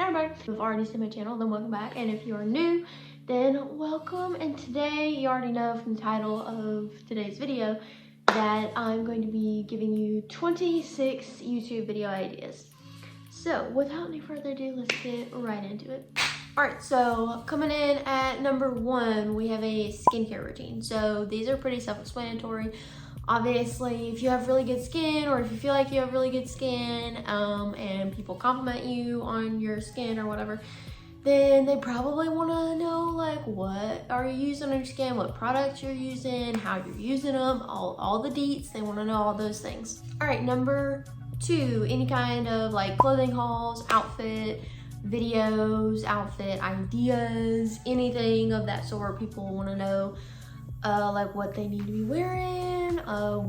Hey everybody, if you've already seen my channel, then welcome back. And if you are new, then welcome. And today, you already know from the title of today's video that I'm going to be giving you 26 YouTube video ideas. So without any further ado, let's get right into it. Alright, so coming in at number 1, we have a skincare routine. So these are pretty self-explanatory. Obviously, if you have really good skin, or if you feel like you have really good skin, and people compliment you on your skin or whatever, then they probably want to know, like, what are you using on your skin, what products you're using, how you're using them, all the deets. They want to know all those things. All right, number 2, any kind of like clothing hauls, outfit videos, outfit ideas, anything of that sort. People want to know like what they need to be wearing,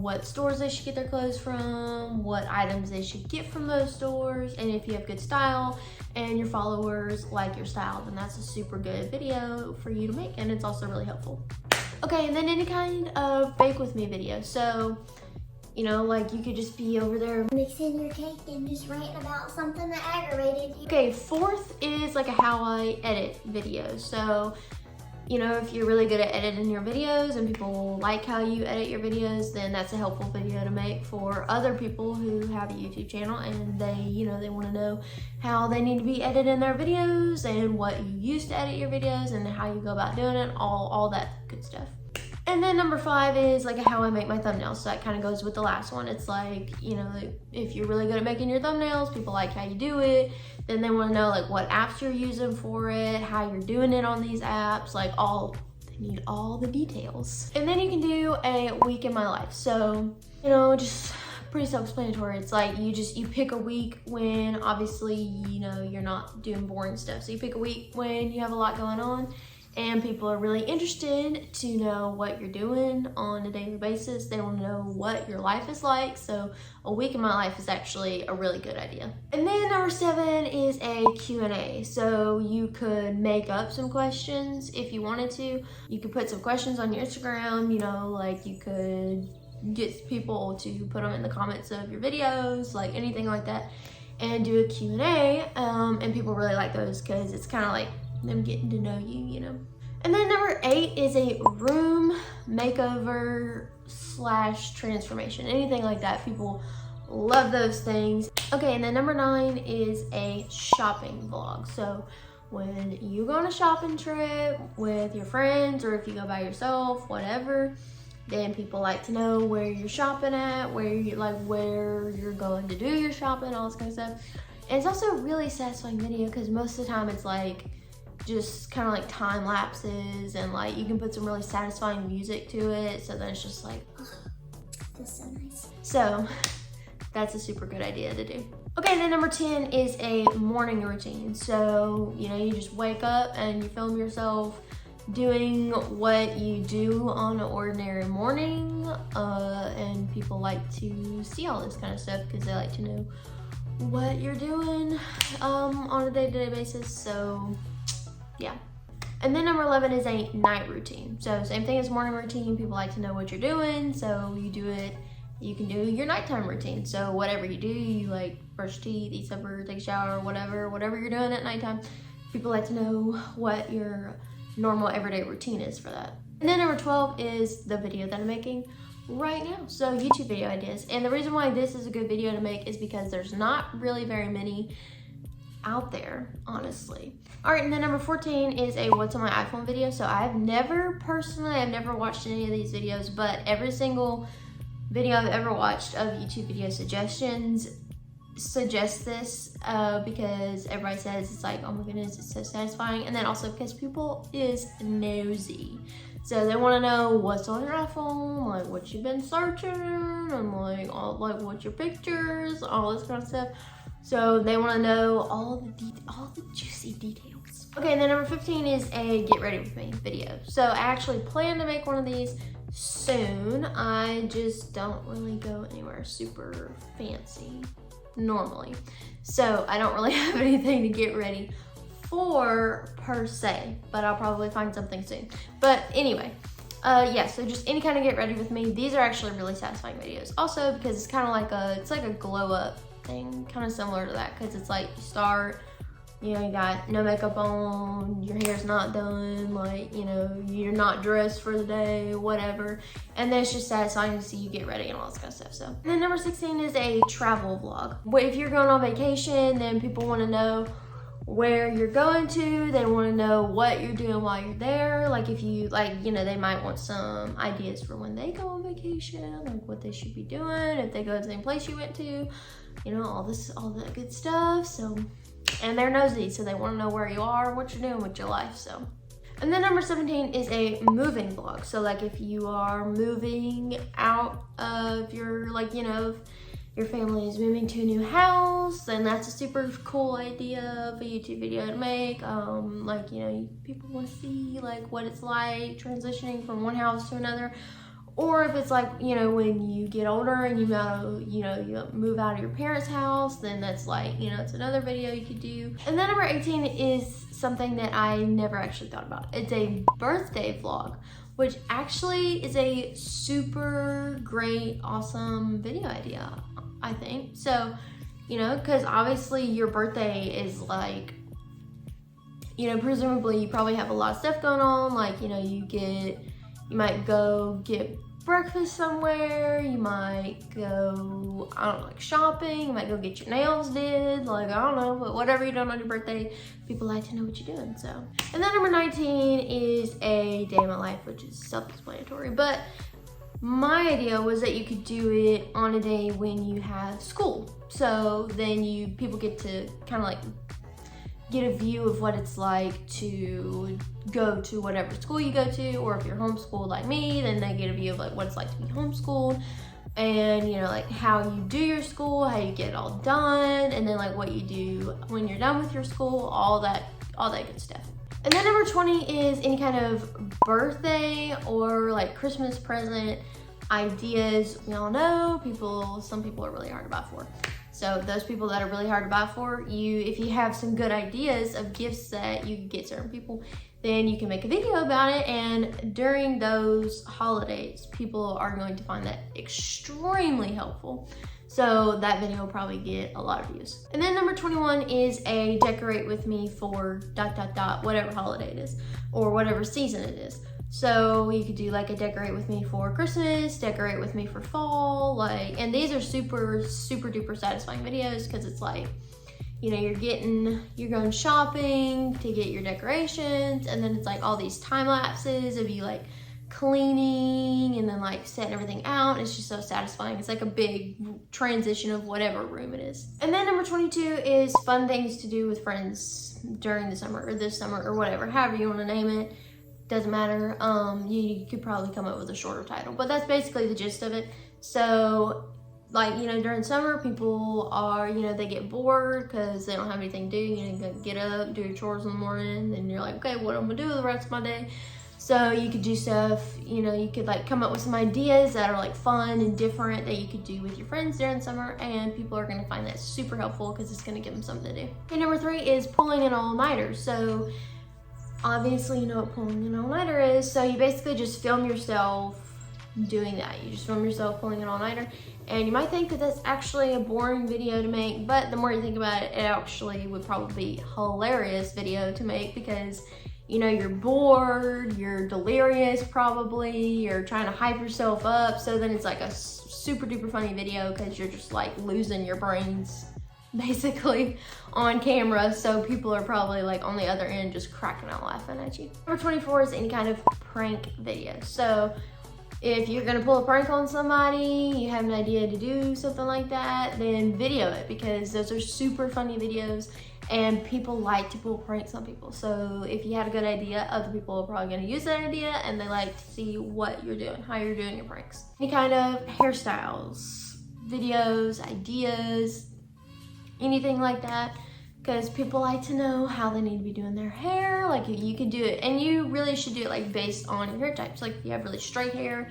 what stores they should get their clothes from, what items they should get from those stores, and if you have good style and your followers like your style, then that's a super good video for you to make, and it's also really helpful. Okay, and then any kind of bake with me video. So, you know, like you could just be over there mixing your cake and just ranting about something that aggravated you. Okay, 4th is like a how I edit video. So, you know, if you're really good at editing your videos and people like how you edit your videos, then that's a helpful video to make for other people who have a YouTube channel and they, you know, they want to know how they need to be editing their videos and what you use to edit your videos and how you go about doing it, all that good stuff. And then number 5 is like how I make my thumbnails. So that kind of goes with the last one. It's like, you know, if you're really good at making your thumbnails, people like how you do it, then they want to know like what apps you're using for it, how you're doing it on these apps, like they need all the details. And then you can do a week in my life. So, you know, just pretty self-explanatory. It's like you pick a week when obviously, you know, you're not doing boring stuff. So you pick a week when you have a lot going on and people are really interested to know what you're doing on a daily basis. They want to know what your life is like. So a week in my life is actually a really good idea. And then number 7 is a Q&A. So you could make up some questions if you wanted to. You could put some questions on your Instagram, you know, like you could get people to put them in the comments of your videos, like anything like that, and do a Q&A. And people really like those because it's kind of like them getting to know you, you know. And then number 8 is a room makeover / transformation, anything like that. People love those things. Okay, and then number 9 is a shopping vlog. So when you go on a shopping trip with your friends, or if you go by yourself, whatever, then people like to know where you're shopping at, where you're going to do your shopping, all this kind of stuff. And it's also a really satisfying video because most of the time it's like just kind of like time lapses, and like you can put some really satisfying music to it, so then it's just like, oh, that's so nice. So that's a super good idea to do. Okay, then number 10 is a morning routine. So, you know, you just wake up and you film yourself doing what you do on an ordinary morning, and people like to see all this kind of stuff because they like to know what you're doing on a day-to-day basis. So yeah. And then number 11 is a night routine. So same thing as morning routine. People like to know what you're doing, so you do it. You can do your nighttime routine. So whatever you do, you like brush your teeth, eat supper, take a shower, whatever you're doing at nighttime. People like to know what your normal everyday routine is for that. And then number 12 is the video that I'm making right now. So YouTube video ideas. And the reason why this is a good video to make is because there's not really very many out there, honestly. All right, and then number 14 is a what's on my iPhone video. So I've never watched any of these videos, but every single video I've ever watched of YouTube video suggestions suggests this because everybody says it's like, oh my goodness, it's so satisfying. And then also because people is nosy. So they want to know what's on your iPhone, like what you've been searching, and like what's your pictures, all this kind of stuff. So they want to know all the juicy details. Okay, and then number 15 is a get ready with me video. So I actually plan to make one of these soon. I just don't really go anywhere super fancy normally. So I don't really have anything to get ready for per se, but I'll probably find something soon. But anyway, yeah, so just any kind of get ready with me. These are actually really satisfying videos. Also because it's kind of like a glow up thing, kind of similar to that, because it's like you start you know, you got no makeup on, your hair's not done, like, you know, you're not dressed for the day, whatever. And then it's just satisfying to see you get ready and all this kind of stuff. So, and then number 16 is a travel vlog. If you're going on vacation, then people want to know where you're going to. They want to know what you're doing while you're there. Like if you, like, you know, they might want some ideas for when they go on vacation, like what they should be doing, if they go to the same place you went to, you know, all that good stuff. So, and they're nosy, so they want to know where you are, what you're doing with your life. So, and then number 17 is a moving vlog. So like if you are moving out of your, like, you know, your family is moving to a new house, then that's a super cool idea of a YouTube video to make. Like, you know, people want to see like what it's like transitioning from one house to another. Or if it's like, you know, when you get older and you move out of your parents' house, then that's like, you know, it's another video you could do. And then number 18 is something that I never actually thought about. It's a birthday vlog, which actually is a super great, awesome video idea, I think. So, you know, because obviously your birthday is like, you know, presumably you probably have a lot of stuff going on. Like, you know, you might go get breakfast somewhere, you might go, I don't know, like shopping, you might go get your nails did, like, I don't know, but whatever you're doing on your birthday, people like to know what you're doing, so. And then number 19 is a day in my life, which is self-explanatory, but my idea was that you could do it on a day when you have school. So then people get to kind of like get a view of what it's like to go to whatever school you go to, or if you're homeschooled like me, then they get a view of like what it's like to be homeschooled, and you know, like how you do your school, how you get it all done, and then like what you do when you're done with your school, all that good stuff. And then number 20 is any kind of birthday or like Christmas present ideas. We all know some people are really hard to buy for. So those people that are really hard to buy for, if you have some good ideas of gifts that you can get certain people, then you can make a video about it. And during those holidays, people are going to find that extremely helpful. So that video will probably get a lot of views. And then number 21 is a decorate with me for ... whatever holiday it is, or whatever season it is. So you could do like a decorate with me for Christmas, decorate with me for fall, like, and these are super, super duper satisfying videos because it's like, you know, you're going shopping to get your decorations, and then it's like all these time lapses of you like cleaning and then like setting everything out. It's just so satisfying. It's like a big transition of whatever room it is. And then number 22 is fun things to do with friends during the summer or this summer or whatever, however you want to name it. Doesn't matter. You could probably come up with a shorter title, but that's basically the gist of it. So like, you know, during summer, people are, you know, they get bored because they don't have anything to do. You know, get up, do your chores in the morning, and you're like, okay, what am I gonna do the rest of my day? So you could do stuff, you know, you could like come up with some ideas that are like fun and different that you could do with your friends during summer, and people are gonna find that super helpful because it's gonna give them something to do. Okay, number 3 is pulling an all-nighter. So obviously you know what pulling an all-nighter is. So you basically just film yourself doing that. You just film yourself pulling an all-nighter, and you might think that that's actually a boring video to make, but the more you think about it, it actually would probably be a hilarious video to make because, you know, you're bored, you're delirious probably, you're trying to hype yourself up, so then it's like a super duper funny video because you're just like losing your brains basically on camera, so people are probably like on the other end just cracking out laughing at you. Number 24 is any kind of prank video. So if you're gonna pull a prank on somebody, you have an idea to do something like that, then video it because those are super funny videos and people like to pull pranks on people. So if you had a good idea, other people are probably gonna use that idea and they like to see what you're doing, how you're doing your pranks. Any kind of hairstyles, videos, ideas, anything like that, because people like to know how they need to be doing their hair. Like you could do it, and you really should do it like based on your hair types. Like if you have really straight hair,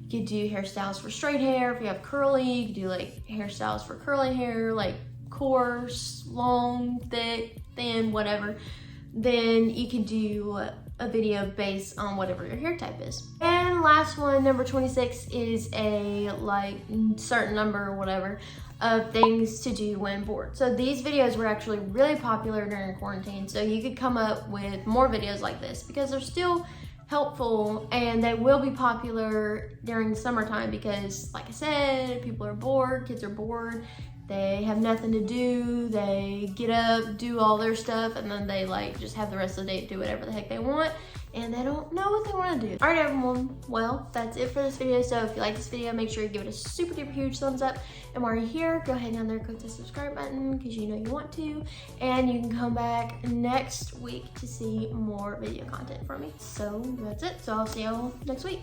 you could do hairstyles for straight hair. If you have curly, you could do like hairstyles for curly hair, like coarse, long, thick, thin, whatever. Then you could do a video based on whatever your hair type is. And last one, number 26, is a like certain number or whatever of things to do when bored. So these videos were actually really popular during quarantine, so you could come up with more videos like this because they're still helpful, and they will be popular during summertime because, like I said, people are bored, kids are bored, they have nothing to do, they get up, do all their stuff, and then they like just have the rest of the day to do whatever the heck they want, and they don't know what they want to do. All right, everyone, well, that's it for this video. So if you like this video, make sure you give it a super duper huge thumbs up, and while you're here, go ahead down there, click the subscribe button because you know you want to, and you can come back next week to see more video content from me. So that's it. So I'll see y'all next week.